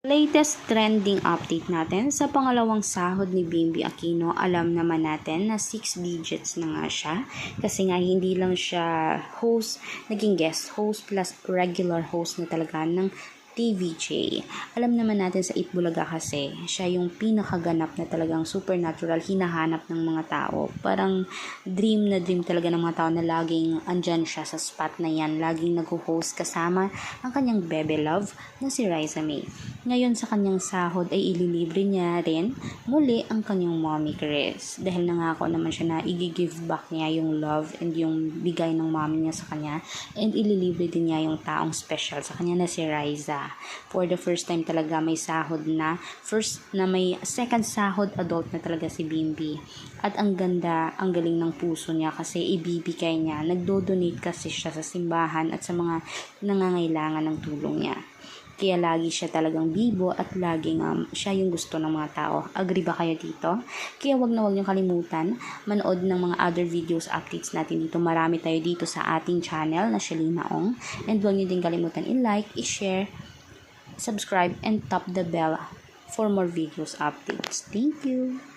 Latest trending update natin sa pangalawang sahod ni Bimby Aquino. Alam naman natin na 6 digits na nga siya kasi nga hindi lang siya host, naging guest host plus regular host na talaga ng TVJ. Alam naman natin sa Itbulaga kasi siya yung pinakaganap na talagang supernatural hinahanap ng mga tao. Parang dream na dream talaga ng mga tao na laging andyan siya sa spot na yan. Laging nag-host kasama ang kanyang bebe love na si Riza May. Ngayon sa kanyang sahod ay ililibre niya rin muli ang kanyang mommy Chris. Dahil nangako naman siya na i-give back niya yung love and yung bigay ng mommy niya sa kanya. And ililibre din niya yung taong special sa kanya na si Riza. For the first time talaga may sahod na. May second sahod adult na talaga si Bimby. At ang ganda, ang galing ng puso niya kasi ibibigay niya. Nagdo-donate kasi siya sa simbahan at sa mga nangangailangan ng tulong niya. Kaya lagi siya talagang bibo at laging siya yung gusto ng mga tao. Agree ba kayo dito? Kaya wag na wag niyong kalimutan manood ng mga other videos updates natin dito. Marami tayo dito sa ating channel na Shelina Ong. And wag niyo din kalimutan i-like, i-share, subscribe, and tap the bell for more videos updates. Thank you!